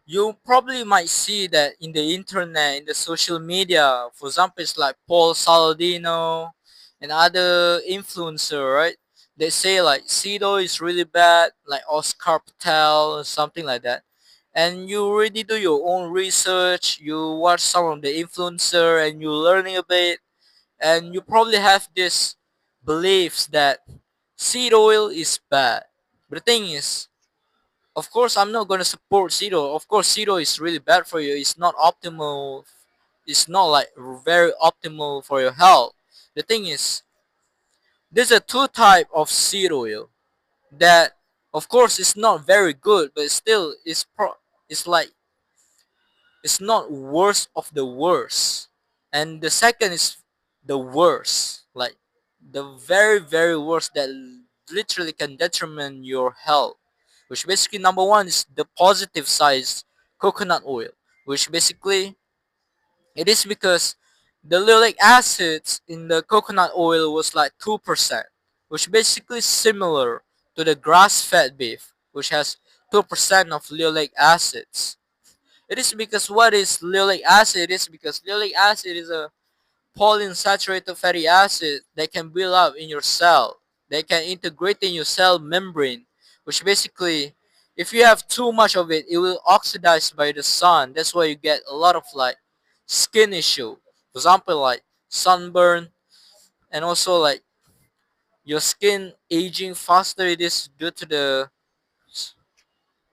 You probably might see that in the internet, in the social media. For example, it's like Paul Saladino and other influencer, right? They say like Cedo is really bad, like Oscar Patel or something like that. And you really do your own research. You watch some of the influencer and you're learning a bit, and you probably have this beliefs that seed oil is bad. But the thing is, of course, I'm not gonna support Zero. Of course, Zero is really bad for you. It's not optimal. It's not like very optimal for your health. The thing is, there's a two type of seed oil that, of course, is not very good, but still, it's like it's not worst of the worst. And the second is the worst, like the very very worst that literally can determine your health. Which basically number one is the positive side, coconut oil, which basically it is because the lilic acids in the coconut oil was like 2%, which basically similar to the grass-fed beef, which has 2% of lilic acids. It is because what is lilic acid? It is because lilic acid is a polyunsaturated fatty acid that can build up in your cell. They can integrate in your cell membrane, which basically, if you have too much of it, it will oxidize by the sun. That's why you get a lot of like skin issue. For example, like sunburn, and also like your skin aging faster. It is due to the,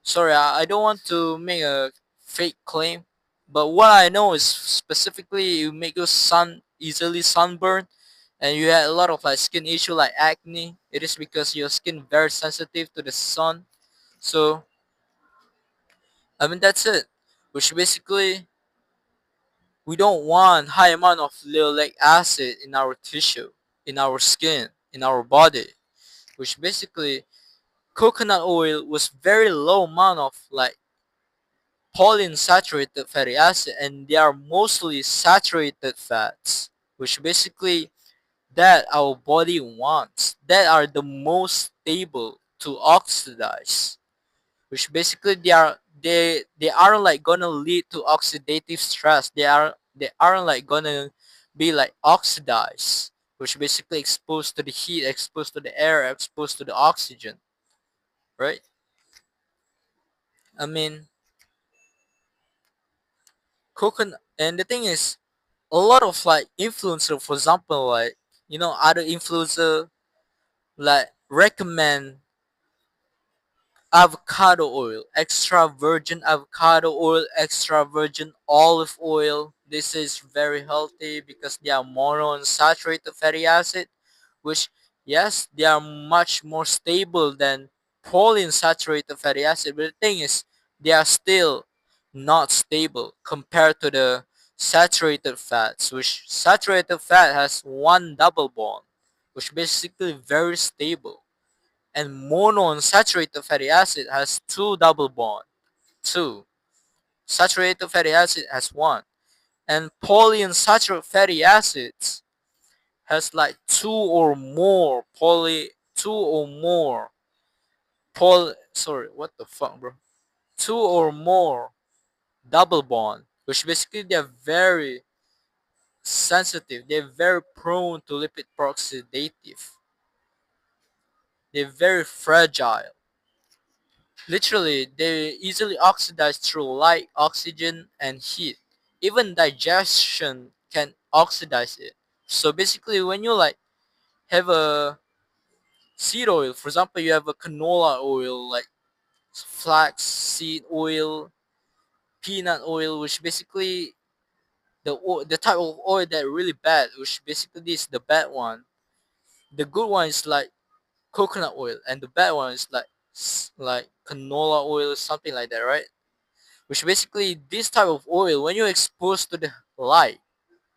sorry, I don't want to make a fake claim, but what I know is specifically you make your sun easily sunburn, and you had a lot of like skin issue like acne. It is because your skin very sensitive to the sun. So I mean that's it. Which basically we don't want high amount of linoleic acid in our tissue, in our skin, in our body. Which basically coconut oil was very low amount of like polyunsaturated fatty acid, and they are mostly saturated fats, which basically that our body wants, that are the most stable to oxidize, which basically they aren't like gonna lead to oxidative stress. They aren't like gonna be like oxidized, which basically exposed to the heat, exposed to the air, exposed to the oxygen, right? I mean, coconut, and the thing is, a lot of like influencer, for example, like other influencer like recommend avocado oil, extra virgin avocado oil, extra virgin olive oil. This is very healthy because they are monounsaturated fatty acid, which yes, they are much more stable than polyunsaturated fatty acid. But the thing is, they are still not stable compared to the saturated fats, which saturated fat has one double bond, which basically very stable, and monounsaturated fatty acid has two double bond. Two. Saturated fatty acid has one. And polyunsaturated fatty acids has like two or more sorry, what the fuck, bro? Two or more double bond, which basically they're very sensitive. They're very prone to lipid peroxidative. They're very fragile. Literally, they easily oxidize through light, oxygen, and heat. Even digestion can oxidize it. So basically, when you like have a seed oil, for example, you have a canola oil like flax seed oil, peanut oil, which basically the type of oil that really bad, which basically is the bad one. The good one is like coconut oil, and the bad one is like like canola oil, something like that, right? Which basically this type of oil, when you're exposed to the light,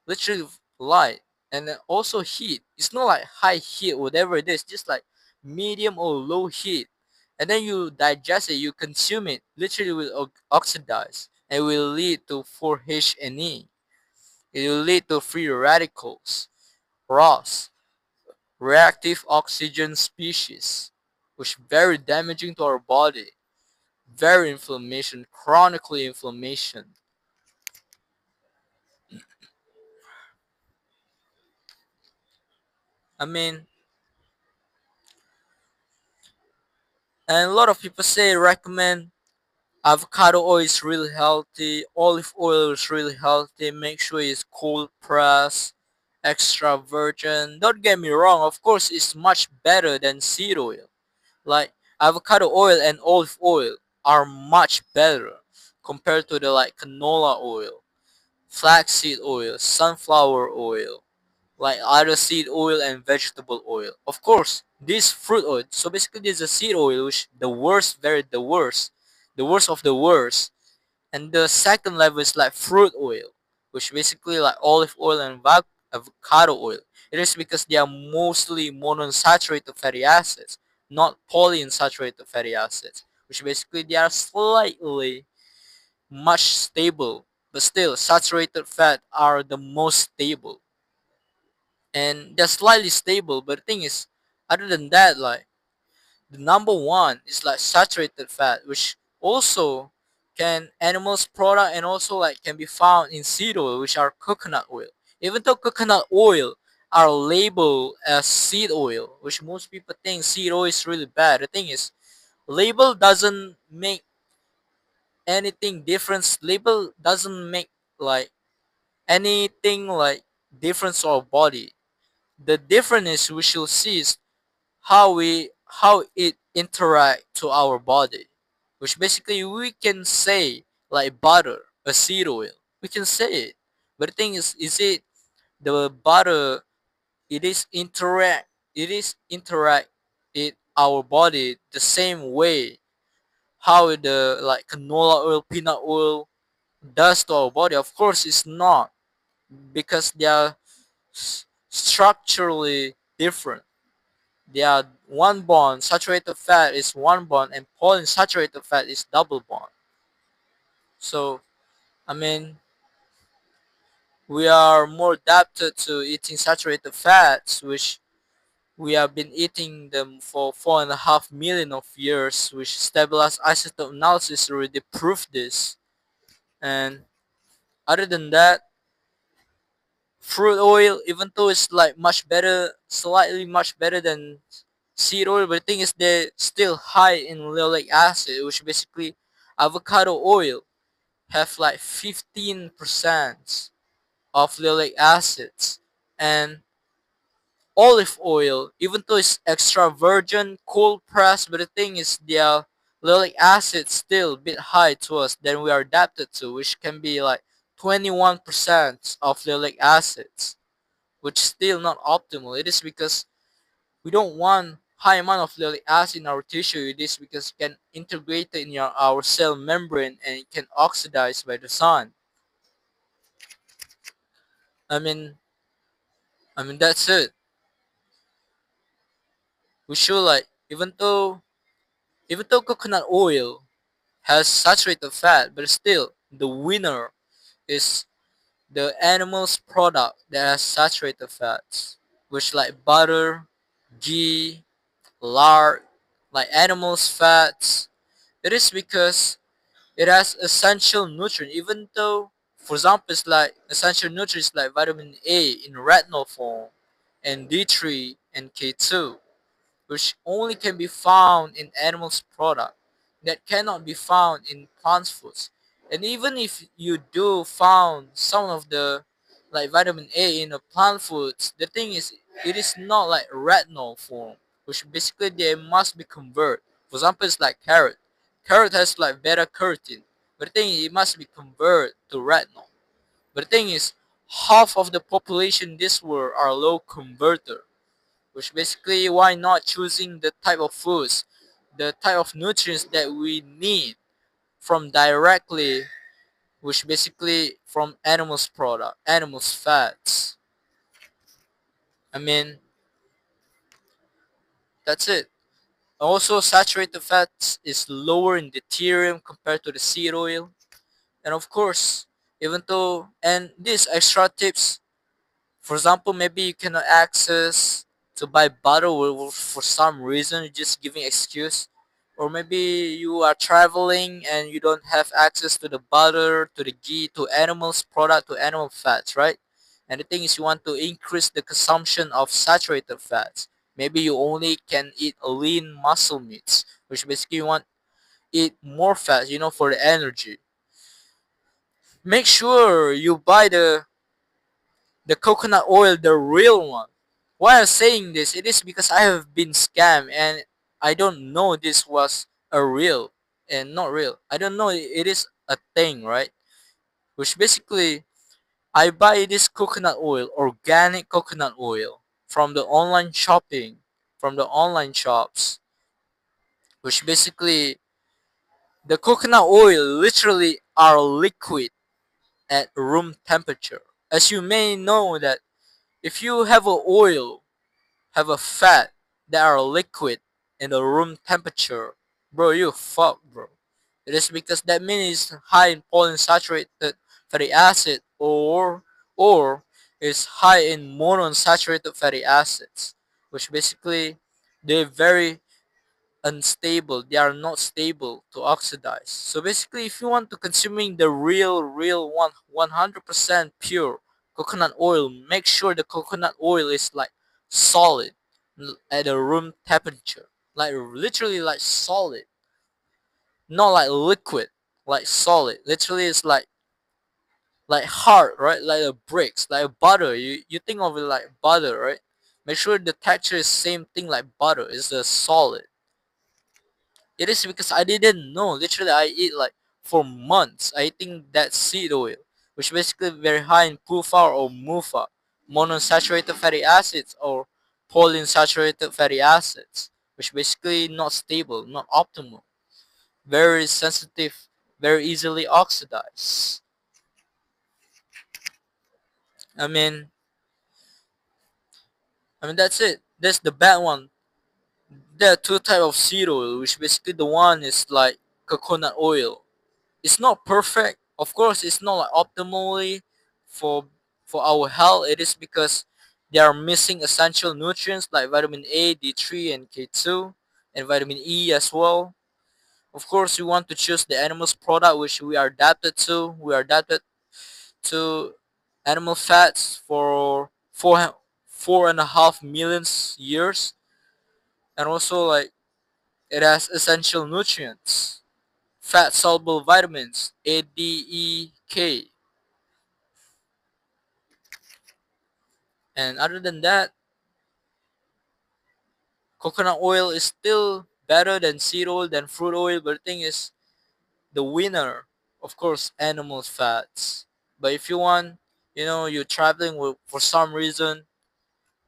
literally light, and then also heat, it's not like high heat, whatever it is, just like medium or low heat, and then you digest it, you consume it, literally will oxidize and will lead to 4-HNE. It will lead to free radicals, ROS, reactive oxygen species, which very damaging to our body, very inflammation, chronically inflammation. I mean, and a lot of people say recommend avocado oil is really healthy, olive oil is really healthy, make sure it's cold pressed, extra virgin. Don't get me wrong, of course it's much better than seed oil. Like avocado oil and olive oil are much better compared to the like canola oil, flaxseed oil, sunflower oil, like other seed oil and vegetable oil. Of course, this fruit oil. So basically, this is a seed oil, which the worst, very the worst of the worst. And the second level is like fruit oil, which basically like olive oil and avocado oil. It is because they are mostly monounsaturated fatty acids, not polyunsaturated fatty acids, which basically they are slightly much stable, but still saturated fat are the most stable, and they're slightly stable. But the thing is, other than that, like the number one is like saturated fat, which also can animals product and also like can be found in seed oil, which are coconut oil. Even though coconut oil are labeled as seed oil, which most people think seed oil is really bad. The thing is, label doesn't make anything difference. Label doesn't make like anything like difference to our body. The difference is we should see is how it interact to our body, which basically we can say like butter, a seed oil. We can say it, but the thing is it the butter? It is interact in our body the same way how the like canola oil, peanut oil does to our body? Of course, it's not, because they are structurally different. They are one bond. Saturated fat is one bond, and polyunsaturated fat is double bond. So, I mean, we are more adapted to eating saturated fats, which we have been eating them for 4.5 million of years, which stabilized isotope analysis already proved this. And other than that, fruit oil, even though it's like much better, slightly much better than seed oil, but the thing is they're still high in linoleic acid, which basically avocado oil have like 15% of linoleic acids, and olive oil, even though it's extra virgin, cold pressed, but the thing is the linoleic acid still a bit high to us than we are adapted to, which can be like 21% of linoleic acids, which still not optimal. It is because we don't want high amount of linoleic acid in our tissue. It is because it can integrate in our cell membrane and it can oxidize by the sun. I mean, that's it. We should like even though coconut oil has saturated fat, but still the winner is the animal's product that has saturated fats, which like butter, ghee, lard, like animals' fats. It is because it has essential nutrient, even though, for example, it's like essential nutrients like vitamin A in retinol form, and D3 and K2, which only can be found in animals' product, that cannot be found in plant foods. And even if you do found some of the like vitamin A in the plant foods, the thing is it is not like retinol form, which basically they must be converted. For example, it's like carrot. Carrot has like beta carotene, but the thing is it must be converted to retinol. But the thing is, half of the population in this world are low converter, which basically why not choosing the type of foods, the type of nutrients that we need from directly, which basically from animals product, animals fats. I mean, that's it. Also, saturated fats is lower in deuterium compared to the seed oil. And of course, even though, and these extra tips, for example, maybe you cannot access to buy butter for some reason, you're just giving excuse. or maybe you are traveling and you don't have access to the butter, to the ghee, to animals product, to animal fats, right? And the thing is, you want to increase the consumption of saturated fats. Maybe you only can eat lean muscle meats, which basically you want eat more fats, for the energy. Make sure you buy the coconut oil, the real one. Why I'm saying this, it is because I have been scammed and I don't know this was a real and not real. I don't know it is a thing, right? Which basically I buy this coconut oil, organic coconut oil from the online shopping, from the online shops, which basically the coconut oil literally are liquid at room temperature. As you may know that if you have a oil, have a fat that are liquid in the room temperature, bro, you fuck, bro. It is because that means it's high in polyunsaturated fatty acid or is high in monounsaturated fatty acids, which basically they're very unstable. They are not stable to oxidize. So basically, if you want to consuming the real 100% pure coconut oil, make sure the coconut oil is like solid at a room temperature, like literally like solid, not like liquid, like solid. Literally, it's like hard, right? Like a bricks, like a butter. You think of it like butter, right? Make sure the texture is same thing like butter. It's a solid. It is because I didn't know. Literally, I eat like for months. I think that seed oil, which basically very high in PUFA or MUFA, monounsaturated fatty acids or polyunsaturated fatty acids, which basically not stable, not optimal, very sensitive, very easily oxidized. I mean, that's it. That's the bad one. There are two type of seed oil, which basically the one is like coconut oil. It's not perfect. Of course, it's not like optimally for for our health. It is because they are missing essential nutrients like vitamin A, D3, and K2, and vitamin E as well. Of course, we want to choose the animal's product which we are adapted to. We are adapted to animal fats for 4.5 million years, and also like it has essential nutrients, fat soluble vitamins A, D, E, K. And other than that, coconut oil is still better than seed oil, than fruit oil. But the thing is, the winner, of course, animal fats. But if you want, you're traveling for some reason,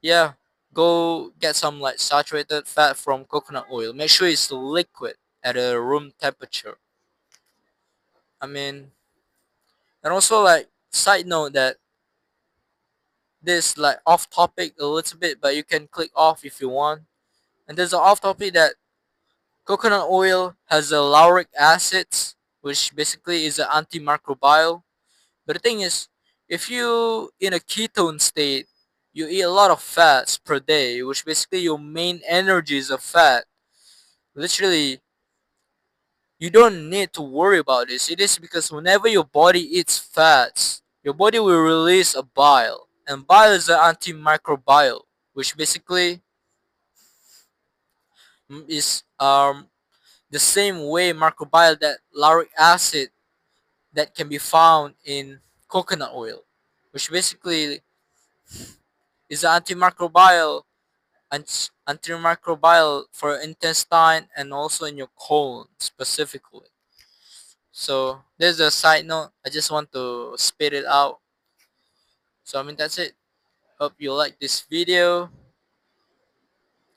yeah, go get some like saturated fat from coconut oil. Make sure it's liquid at a room temperature. I mean, and also like side note that this like off topic a little bit, but you can click off if you want. And there's an off topic that coconut oil has a lauric acids, which basically is an antimicrobial. But the thing is, if you in a ketone state, you eat a lot of fats per day, which basically your main energy is a fat. Literally, you don't need to worry about this. It is because whenever your body eats fats, your body will release a bile, and bile is an antimicrobial, which basically is the same way microbial that lauric acid that can be found in coconut oil, which basically is antimicrobial for intestine and also in your colon specifically. So there's a side note. I just want to spit it out. So that's it. Hope you like this video.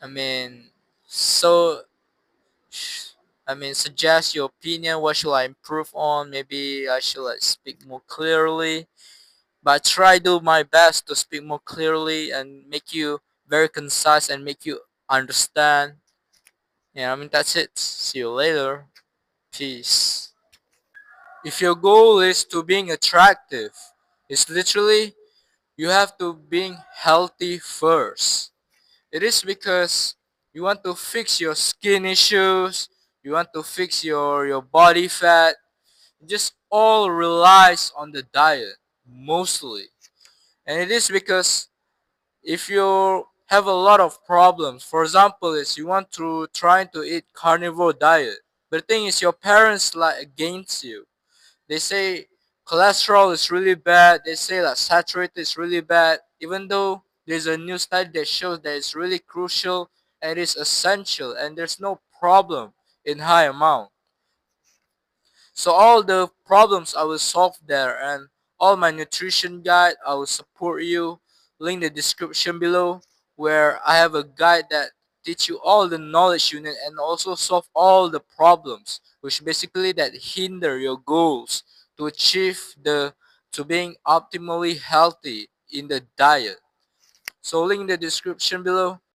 I mean, so suggest your opinion. What should I improve on? Maybe I should like speak more clearly. But I try do my best to speak more clearly and make you very concise and make you understand. Yeah, that's it. See you later. Peace. If your goal is to being attractive, it's literally you have to being healthy first. It is because you want to fix your skin issues, you want to fix your body fat. It just all relies on the diet mostly. And it is because if you have a lot of problems, for example, is you want to trying to eat carnivore diet, but the thing is your parents like against you. They say cholesterol is really bad. They say that saturated is really bad, even though there's a new study that shows that it's really crucial and it is essential and there's no problem in high amount. So all the problems I will solve there, and all my nutrition guide I will support you. Link the description below where I have a guide that teach you all the knowledge you need and also solve all the problems which basically that hinder your goals to achieve the to being optimally healthy in the diet. So link in the description below.